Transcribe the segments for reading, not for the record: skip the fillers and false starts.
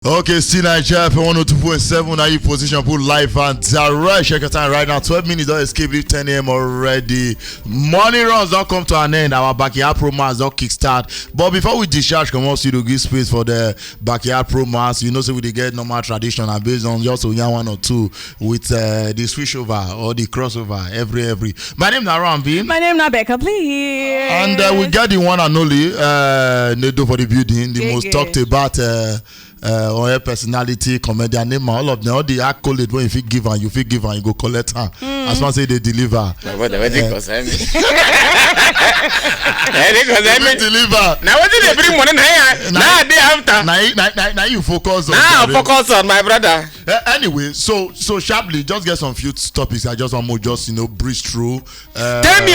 Okay, still Naija for 102.7. Now you position put live and direct. Check your time right now. 12 minutes don't escape. Leave 10 a.m. already. Money runs don't come to an end. Our backyard promos don't kickstart. But before we discharge, come on, see to give space for the backyard promos. You know, so we get normal tradition and based on just one or two with the switch over or the crossover every. My name is Arambi. My name is Becca, please. And we got the one and only Nedo for the building. The most talked about. Or her personality, comedian name, all of them, all the accolade when you feel give and you go collect her. As one say they deliver. What they concern me? They deliver. Now what did they bring money here? Now they after. Now you focus on. Now focus on my brother. Anyway, so sharply, just get some few topics. I just want to just breeze through. Tell me,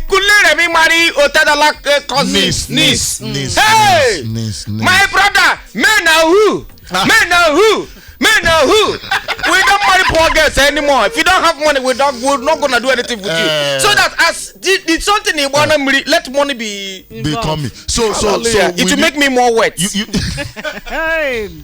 couldn't me marry Otadala cousin niece? Hey, my brother. Men are who? Men are who? We don't marry poor girls anymore. If you don't have money, we're not gonna do anything with you. So that as it's something you wanna let money be coming. So it will make me more wet.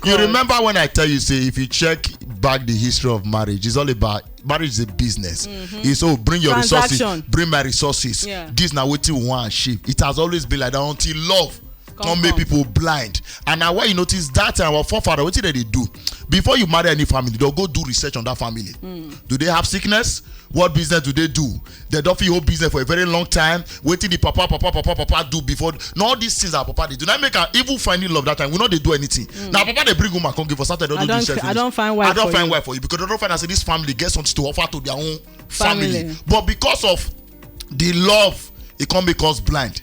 You remember when I tell you, say if you check back the history of marriage, it's all about marriage is a business. It's bring your resources, bring my resources. Yeah. This now what you want ship. It has always been like that until love. Don't make people blind. And now why you notice that our forefather, what did they do? Before you marry any family, they'll go do research on that family. Do they have sickness? What business do they do? They don't feel whole business for a very long time. Waiting the papa do before. Now all these things are papa they do not make an evil finding love that time. We know they do anything. Now papa they bring woman come give us Saturday. I don't find wife for you because they don't find as this family gets something to offer to their own family. But because of the love, it can make us blind.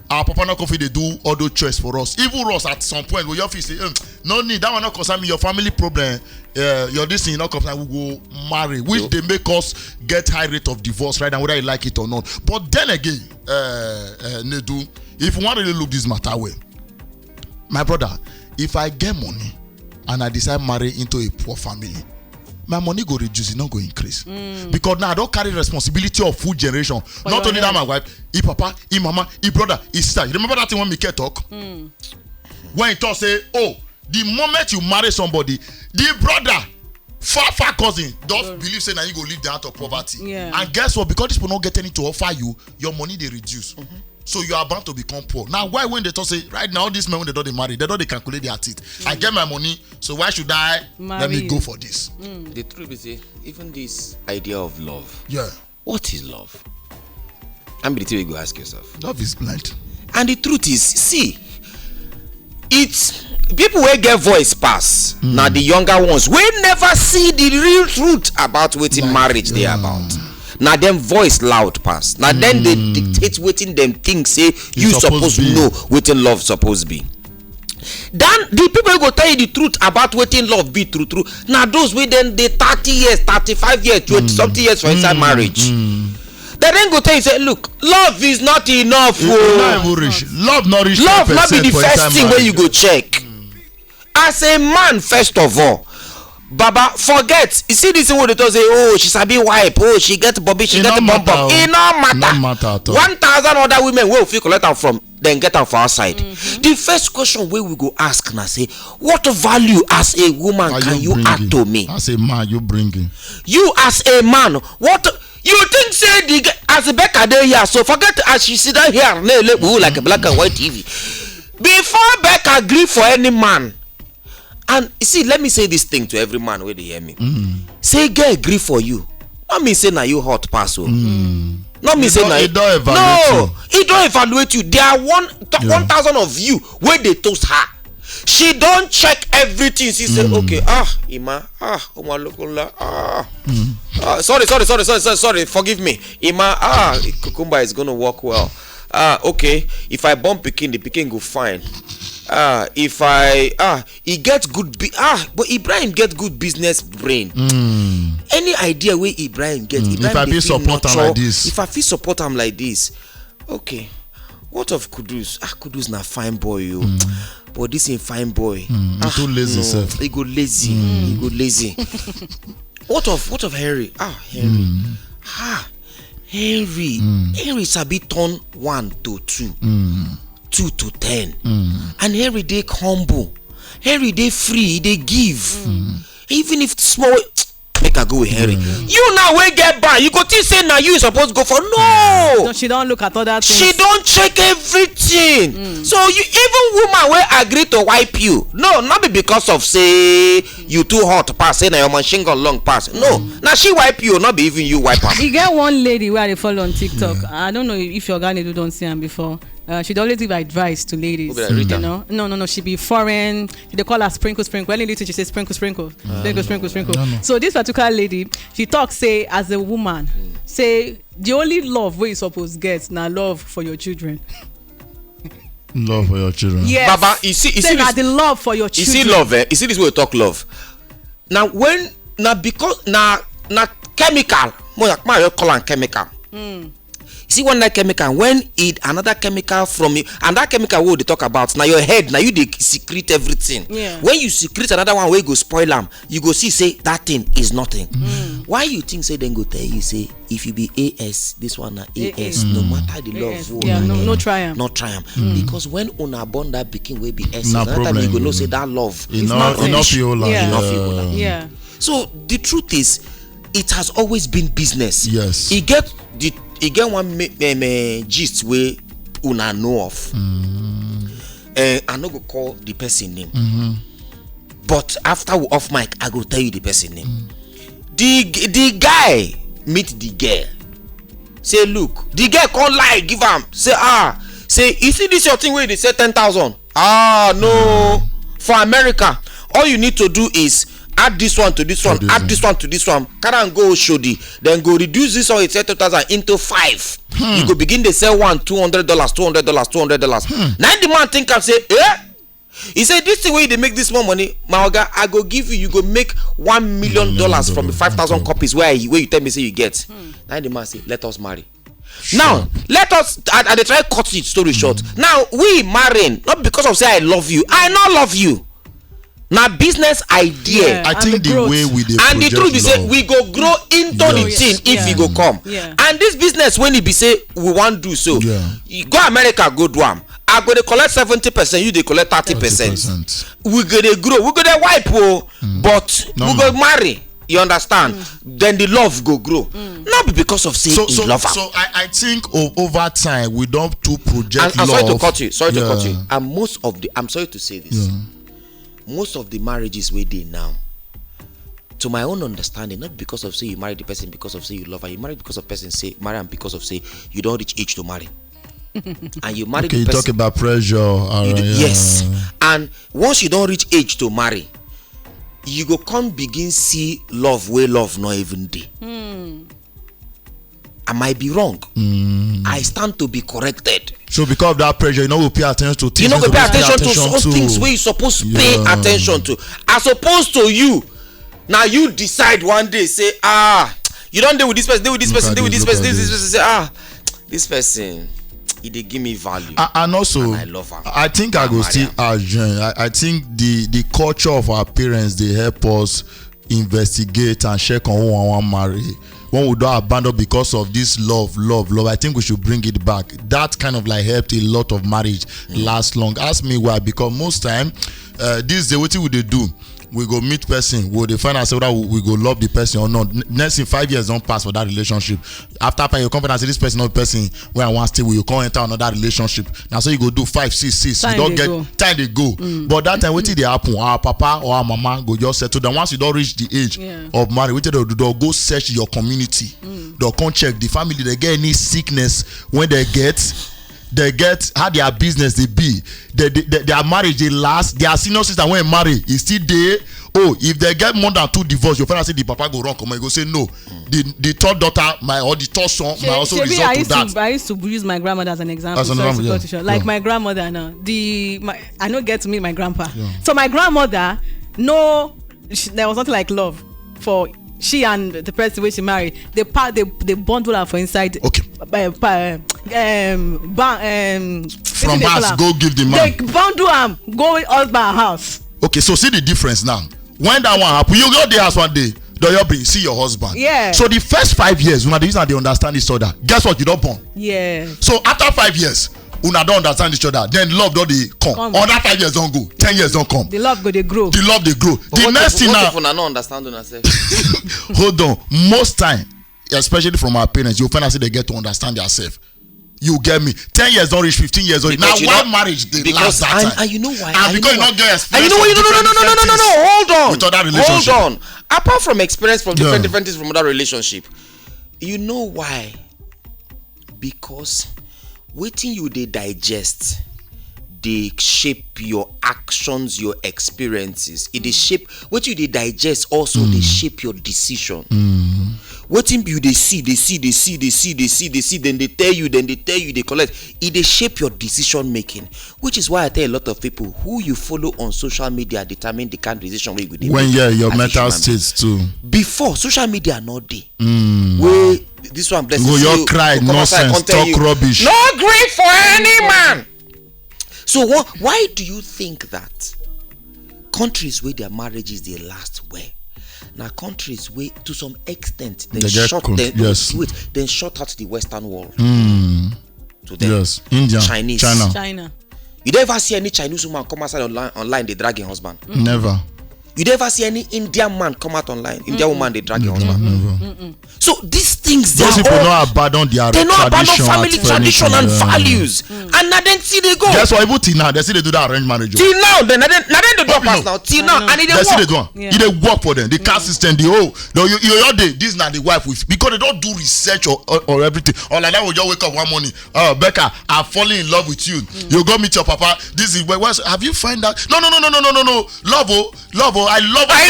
Our papa not coffee they do all those choice for us. Even us at some point where your office say, no need that one not concern me. Your family problem, your this thing not concern. We go marry, which they make us get high rate of divorce right now, whether you like it or not. But then again, Nedu, if you want to really look this matter way, my brother, if I get money and I decide marry into a poor family, my money go reduce, it not go increase. Because now I don't carry responsibility of food generation. For not only that, my wife, he papa, he mama, he brother, he sister. You remember that thing when Mike talk? When he talk say, oh, the moment you marry somebody, the brother, far cousin, don't believe say now you go live the out of poverty. Yeah. And guess what? Because this people not get anything to offer you, your money they reduce. So you are bound to become poor. Now, why when they talk say right now, all these men when they don't marry, they don't calculate their teeth. I get my money, so why should I let me go for this? The truth is, even this idea of love. Yeah. What is love? I'm the thing you go ask yourself. Love is blind. And the truth is, see, it's people will get voice pass. Now the younger ones will never see the real truth about what in marriage they are about. Now them voice loud pass. Now then they dictate waiting them think say you supposed to know what in love supposed be. Then the people go tell you the truth about what in love be true. Now those with then they 30 years, 35 years, 20 something years for inside marriage. They then go tell you say, look, love is not enough. Love not reach. Love not be the first thing where you go check. As a man, first of all. Baba, forget. You see this what they talk say, oh, she's a big wife, oh, she get bobby, she get a bump up. It no matter. 1,000 other women will feel collect them from, then get them for our side. The first question we go ask now say, what value as a woman can you add to me? As a man, you bringing. You as a man, what you think say as a Becca there here, so forget as she sit down here like a black and white TV. Before Becca agree for any man. And see, let me say this thing to every man where they hear me. Say, girl, agree for you. Not me say now you hot pass. Not me say now. It don't evaluate you. It don't evaluate you. There are 1,000 of you where they toast her. She don't check everything. She say, okay, Ima, sorry, forgive me. Ima, cucumber is gonna work well. Okay, if I bump Peking, the Peking go fine. If I he get good but Ibrahim get good business brain. Any idea where Ibrahim get Ibrahim if I feel support him like this. If I feel support him like this, okay. What of Kudus? Kudus na fine boy yo. But this ain't fine boy. He too lazy, no, he go lazy. He go lazy. What of Harry? Henry. Henry sabi turn 1 to 2. 2 to 10. And Henry dey humble. Henry dey free, dey give. Even if small, make I go with Henry. You now wey get ban, you go think say na you suppose go for. No, she don't look at other things. She don't check everything. So you even woman wey agree to wipe you, no, not be because of say you too hot pass, say na your machine gun long pass. No, now she wipe you, not be even you wipe her. You get one lady where they follow on TikTok. I don't know if your guy don't see her before. She'd always give advice to ladies. You know, no. She be foreign. They call her sprinkle. Any little she says sprinkle. No. So this particular lady, she talks say as a woman, say the only love where you supposed get now love for your children. Love for your children. Yes. Baba, you see say this, the love for your children. You see love, You see this way we talk love. Now because chemical, more like call and chemical. See one that chemical when another chemical from you, and that chemical what they talk about now your head, now you they secrete everything. Yeah. When you secrete another one where you go spoil them, you go see say that thing is nothing. Why you think say then go tell you say if you be AS, this one na AS, no matter the love. Yeah, no triumph. Not triumph. Because when una born that pikin will be S, no another time you go know say that love enough you. Yeah. So the truth is, it has always been business. Yes. He get one gist wey una know of. I no go call the person name. But after we off mic, I go tell you the person name. The guy meet the girl. Say look, the girl can't lie, give am. Say you see this your thing where they say 10,000. No. For America, all you need to do is add this one to this one, add this one to this one, carry and go Shodi, then go reduce this one, it's 10,000 into 5. You go begin to sell one $200. Now the man think and say, he said this thing where they make this more money, my oga, I go give you go make $1 million from the 5,000 copies where you tell me say you get. Now the man say, let us marry. Sure. Now let us. I dey try cut the story short. Now we marrying not because of say I love you. I not love you. Now business idea. I think the way we dey and the truth be say we go grow into the thing if you go come. And this business when it be say we want do so. You go America go do am. I go dey collect 70%, you dey collect 30%. We go dey grow, we go dey wipe but we go marry. You understand? Then the love go grow. Not because of say love. So I think over time we don't to project love. Sorry to cut you. And most of the, I'm sorry to say this. Most of the marriages we dey now, to my own understanding, not because of say you marry the person because of say you love her, you marry because of person say marry and because of say you don't reach age to marry. And you marry the person. You talk about pressure. Yes. And once you don't reach age to marry, you go come begin see love where love not even dey. I might be wrong. I stand to be corrected. So because of that pressure, you know we pay attention to things. You know we pay attention to some things where you supposed to pay attention to. As opposed to you, now you decide one day say you don't deal with this person, deal with this person, deal with this person, this person. Say this person, he dey give me value. And also, and I love her. I think I go still join. I think the culture of our parents they help us investigate and check on who I want marry. When we don't abandon because of this love, I think we should bring it back. That kind of like helped a lot of marriage last long. Ask me why, because most time this day what we they do. We go meet person, we dey find out whether we go love the person or not. Next in 5 years don't pass for that relationship. After you confidence say this person not the person where I want to stay with, you can't enter another relationship. Now so you go do 5, 6, 6. You don't get time they go. But that time wetin dey happen, our papa or our mama go just settle down. Once you don't reach the age of marriage, wetin they do, they'll go search your community. They'll come check the family, they get any sickness when they get how their business they be, their marriage they last, their senior sister when marry is still there. If they get more than 2 divorce, you find out say the papa go wrong, come on, you go say no. The third daughter or the third son might also result to that. I used to use my grandmother as an example. My grandmother now, I don't get to meet my grandpa. So my grandmother, there was nothing like love for she and the person where she married. They bundle her for inside. Okay. From house go give the man. They bundle am go husband house. Okay, so see the difference now. When that one happen, you go the house one day. Do you bring see your husband? Yeah. So the first 5 years, when they understand each other, guess what? You don't born. Yeah. So after 5 years, una don't understand each other, then love don't they come. Other 5 years don't go, 10 years don't come. The love go they grow. The love they grow. The next thing now. What if una no understand una self? Hold on. Most time, especially from our parents, you find out they get to understand themselves. You get me? 10 years don't reach 15 years don't. Now why marriage they last that time? And you know why? And because you not get experience. And you know why? No. Hold on. With other relationship. Hold on. Apart from experience from different things from other relationship, you know why? Because waiting you they digest, they shape your actions, your experiences. It they shape what you they digest also they shape your decision. Waiting you they see, then they tell you, they collect. It they shape your decision making. Which is why I tell a lot of people who you follow on social media determine the kind of decision where you when your mental states too. Before social media not day. Where this one bless you. Your cry, nonsense, talk rubbish. No grief for any man. So why do you think that countries where their marriages they last well? Now countries where to some extent then shut out the Western world. To them. Yes, India, Chinese, China. You never see any Chinese woman come outside online they drag your husband. Never. You never see any Indian man come out online. Indian woman they drag your husband. Never. So these things those people not abandon their family tradition and values. And now then see they go. Guess what? Even till now they see they do that arranged marriage. Till now then they do pass now. Till now and they see they do. Yeah. They work for them. The caste system. The whole. This now the wife with because they don't do research or everything. Or like that will just wake up one morning. Oh Becca, I'm falling in love with you. You go meet your papa. This is where have you find out? No. Love. I love it.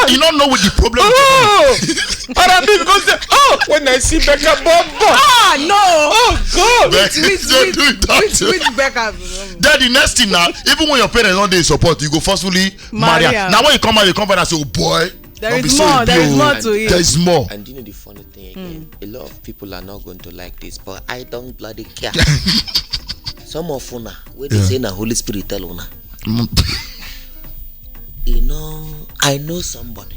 You don't know what the problem is. When I see Becca Bomba. God. Which Becca? Then the next thing now, even when your parents don't they support, you go forcefully marry her. Now when you come out, and say, oh boy, there is more to it. There is more. And you know the funny thing again, a lot of people are not going to like this, but I don't bloody care. Some of una when they say na Holy Spirit tell una. You know, I know somebody.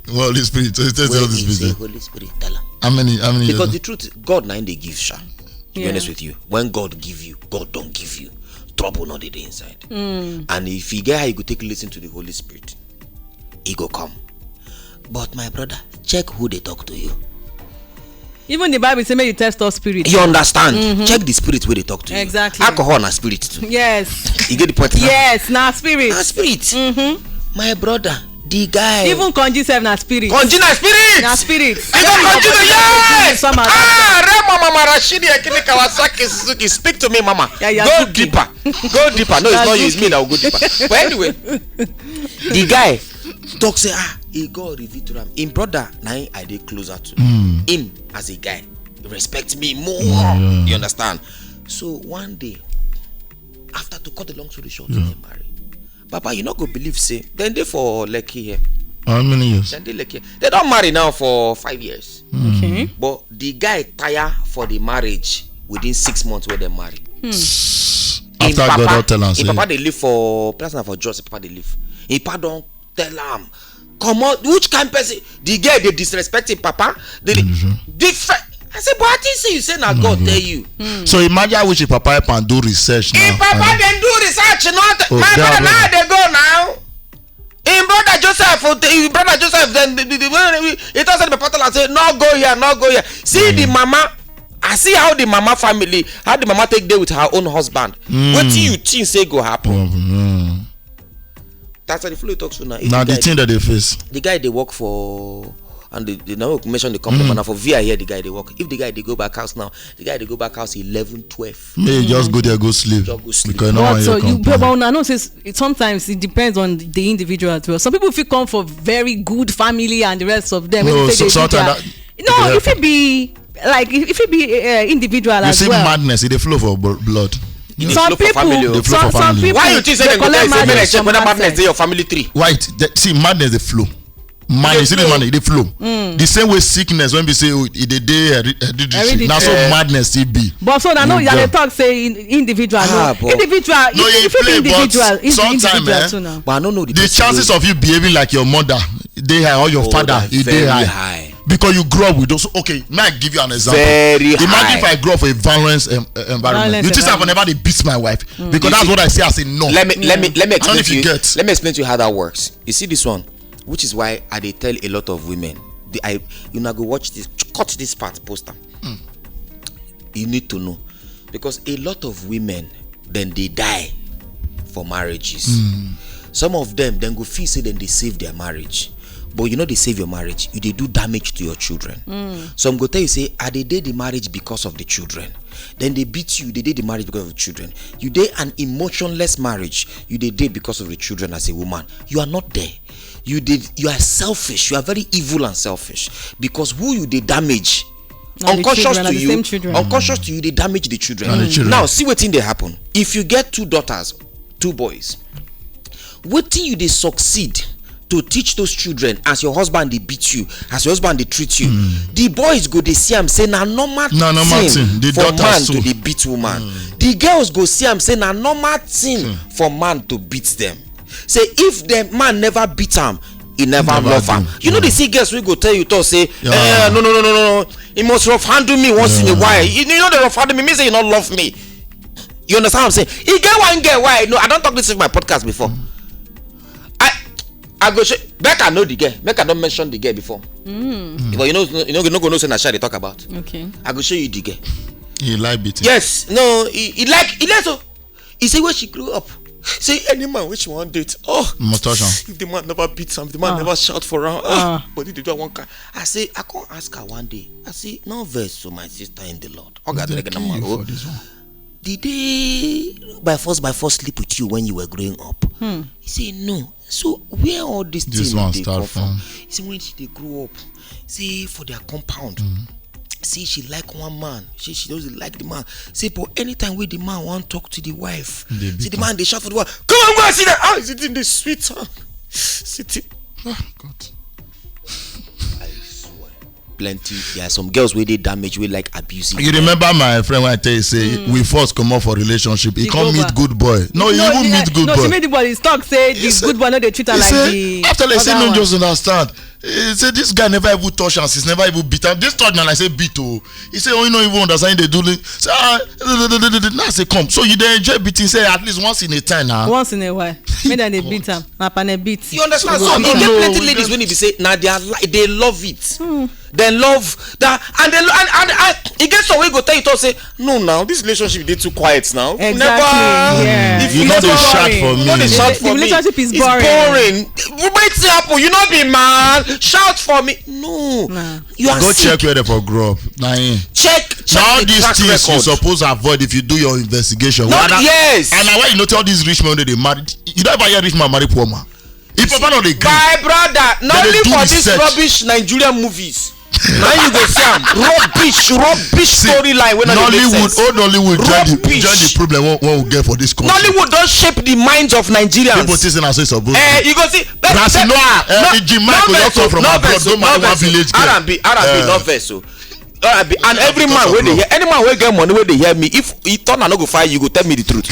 Holy Spirit, Holy Spirit tell him. How many? Because the truth, God now they give sha. To be honest with you, when God give you, God don't give you. Trouble not the inside. And if you get how you go take listen to the Holy Spirit, he go come. But my brother, check who they talk to you. Even the Bible say make you test all spirit. You understand? Check the spirit where they talk to you. Exactly. Alcohol na spirit too. Yes. You get the point? Yes, na spirit. Na spirit. My brother, the guy. Even Konji self na spirit. Konji na spirit. Na spirit. Even Konji yes. Mama Rashidi Akini Kawasaki Suzuki, speak to me, Mama. Go deeper. No, it's not you. It's me that will go deeper. But anyway, the guy talk say he God reveal to him. In brother, now I dey closer to him as a guy. Respect me more. You understand? So one day, after to cut the long story short, they marry. Papa, you not go believe say then they for Lekki here. How many years? Then they Lekki. They don't marry now for 5 years. Okay. But the guy tire for the marriage within 6 months when they marry. After God don't tell us. Papa they live for person for just Papa they live. He Papa don't tell him. Come on, which kind of person? The girl they disrespecting Papa. Different. I said, but I think say you say now God tell you. So imagine which Papa help and do research now. If Papa then do research, not my brother now they go now. In brother Joseph, then he doesn't be part and say no go here. See the mama. I see how the mama family, how the mama take day with her own husband. What do you think say go happen? That's how the flow talks to now. Now the thing that they face. The guy they work for, and they now mention the company and for VI here the guy they work. If the guy they go back house now, the guy they go back house 11, 12. May just go there go sleep. Because no one but I know sometimes it depends on the individual as well. Some people feel come for very good family and the rest of them. No, sometimes if it be like if it be individual as well. You see madness, it flow for blood. Some people, why you think say madness dey your family tree? Right, see madness dey flow. Madness, they flow. The same way sickness when we say it dey hereditary. Now so madness it be. But so I know you dey talk say individual. Individual. If it be individual, it's individual too now. But I don't know the chances of you behaving like your mother dey high or your father dey high. because you grew up with those. Okay, may I give you an example? Imagine if I grew up in a violence environment. You think I've never beat my wife because that's what I see as a no. Let me explain to you. Let me explain to you how that works. You see this one, which is why I tell a lot of women. You now go watch this, cut this part, poster. You need to know, because a lot of women then they die for marriages. Some of them then go feel say then they save their marriage, but you know they save your marriage, they do damage to your children. Some go tell you say, I they did the marriage because of the children. Then they beat you, they did the marriage because of the children. You did an emotionless marriage, you did because of the children as a woman. You are not there. You are selfish. You are very evil and selfish, because who you did damage. Unconscious to you, they damage the children. Now see what thing they happen. If you get 2 daughters, 2 boys, what thing you they succeed to teach those children as your husband they beat you, as your husband they treat you. The boys go they see am say na normal thing for man to they beat woman. The girls go see am say na normal thing for man to beat them. Say if the man never beat him, he never love him. You know they see girls we go tell you to say no. He must rough handle me once in a while. You know the rough handle me means say you not love me. You understand what I'm saying? He get one girl why? No, I don't talk this in my podcast before. I go show Becca know the girl. Becca don't mention the girl before. But you know go know say Naija they talk about. Okay. I go show you the girl. He like beating. Yes. No. He like so. He say where she grew up. Say any man which one date. If the man never beats him, if the man never shout for her, but he do one car. I say I can't ask her one day. I say no verse to my sister in the Lord. Did they by force sleep with you when you were growing up? He say no. So where all these things they come from? He say when they grew up, say for their compound. See, she like one man. She doesn't like the man. Say, but anytime we the man want talk to the wife, see the man they shout for the wife. Come on, go and see that. Ah, is it in the sweet? Sitting. Oh God. I swear. Plenty. There are some girls where they damage, we like abusing. You remember my friend when I tell you say we first come up for relationship. He can't meet good boy. No, he won't meet good boy. No, she made the boy talk say this good boy no they treat her like the. After they say no, just understand. He said this guy never even touch us. He's never even beat. This touch and I say beat. He said, oh, you don't even understand they do it. Say, now say come. So you dey enjoy beating. Say at least once in a time now. Once in a while. Maybe they beat him. Beat. You understand? So you get plenty ladies when you say now they love it. They love that and it gets some way go tell you to say no now this relationship they too quiet now. Exactly. Never. You know they shout for me. The relationship is boring. It's boring. Wait till happen. You not be man. Shout for me. No. You are go sick. check where they for grow up. Check now the these track things record. you suppose avoid if you do your investigation. Yes. And now why you know all these rich men they married? You don't ever hear rich man marry poor man. If papa not dey gree. My brother, not only for these rubbish Nigerian movies. Now you go see rubbish storyline when Nollywood join the problem what we get for this country. Nollywood don't shape the minds of Nigerians. People think I say supposed you go see from abroad don't marry one village girl. R&B not verse so. And every man when they hear any man will get money when they hear me, if he turn and not go fire you go tell me the truth.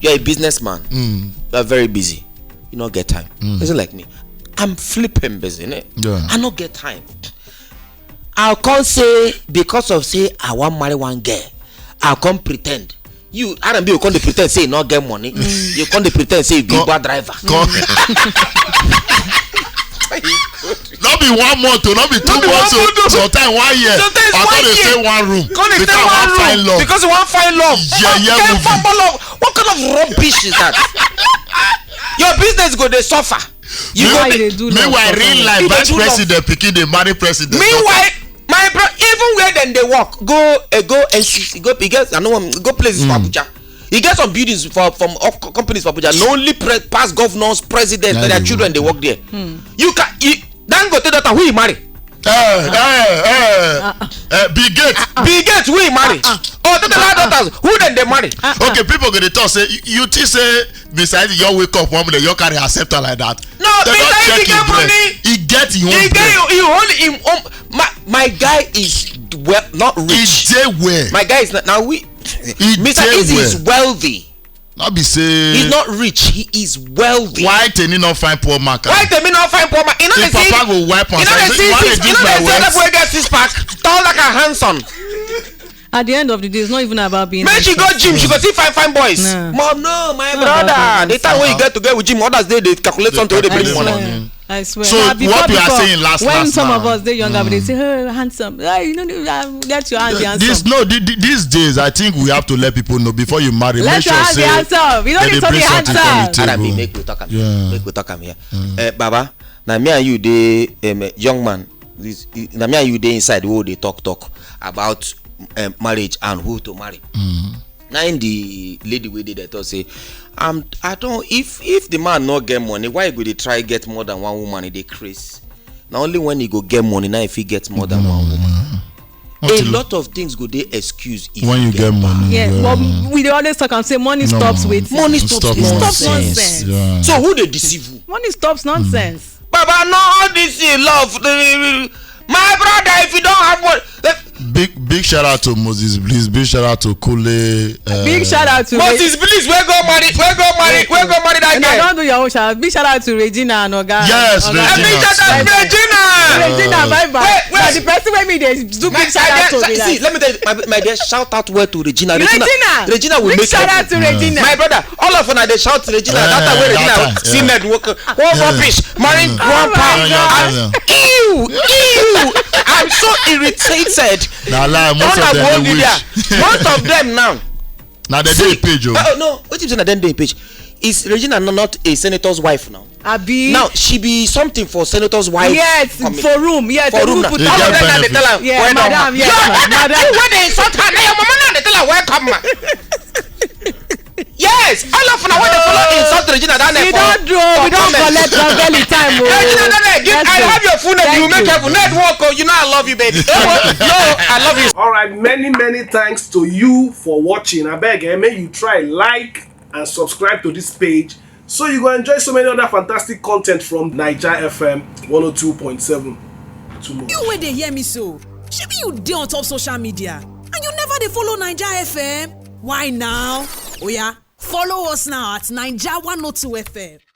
You're a businessman. You are very busy. You not get time. Isn't like me. I'm flipping busy, I not get time. I'll come say because of say I want marry one girl, I'll come pretend. You R&B you come to pretend say you not get money. You come to pretend say you be Uber driver. Not be 1 month, not be 2 months. Sometimes 1 year. I thought they say 1 room. Because you want find love. What kind of rubbish is that? Your business go they suffer. Meanwhile, real life vice president picking the marry president. Meanwhile, my bro, even where then they walk, go NCC, go because I know go places for Abuja. He gets some buildings from companies for Abuja. No only past governors, presidents, and their children they work there. You can then go to that who you marry. Bill Gates who he marry. To the daughters who then they marry. Okay, people gonna talk say you think say besides your wake up one minute you carry accept her like that. No, besides he get money. He get his own. He only him my guy is well not rich. He dey well. My guy is not now we Mr. Easy is wealthy. Not be say. He's not rich. He is wealthy. Why can he not find poor man? Why can he not find poor man? You know the papa go wipe on. You know the boy get 6 pack, tall like a Hanson. At the end of the day, it's not even about being. Man, she go gym. She go see fine boys. No. Mom, no, my brother. The time when you get with gym, others they calculate something they bring money. I swear. So what we are saying when some of us they younger, they say, "Oh, handsome, you know, let your hands be handsome." These days, I think we have to let people know before you marry. Let your hands be handsome. You don't need to be handsome. Make we talk am. Make we talk am here. Baba, now me and you, the young man, now me and you, they inside who they talk about marriage and who to marry. Now in the lady we did that say, I don't. If the man not get money, why go they try get more than one woman? They craze. Now only when he go get money. Now if he gets more than one woman, a lot of things go they excuse if when you get money. Yeah, well, we always talk and say money stops with money stops nonsense. Yeah. So who they deceive you? Money stops nonsense. Baba, no, all this is love. My brother, if you don't have one. Big shout out to Moses Bliss. Big shout out to Kule. Big shout out to Moses Bliss. Where go marry that guy. Don't do your own shout. Big shout out to Regina and Oga. Yes, Regina. Regina, bye bye. Wait. The person when me they do big shout out to. See, let me tell you, my dear, shout out word to Regina. Regina will make shout out to Regina. My brother, all of them they shout to Regina. That's where Regina see Ned walk. One rubbish, marrying grandpa. Ew. I'm so irritated. Nah, most of them they wish. Most of them now. Now they day page. No, what you say? Then day page. Is Regina not a senator's wife now? Abi. Now she be something for senator's wife. Yes, for room. Yes, for room. Put all of them they tell her. Yeah, madam. Yes, madam. When they insult her, now your mama now they tell her welcome. Yes, all of them when they follow insult Regina down there. We don't collect Ravelli time. Regina, I have your phone and you make your network. You know I love you, baby. No, I love you. All right, many thanks to you for watching. I beg, may you try like and subscribe to this page so you go enjoy so many other fantastic content from Naija FM 102.7 tomorrow. You where they hear me so? Should be you dey on top social media and you never dey follow Naija FM? Why now? Oh yeah, follow us now at Naija 102 FM.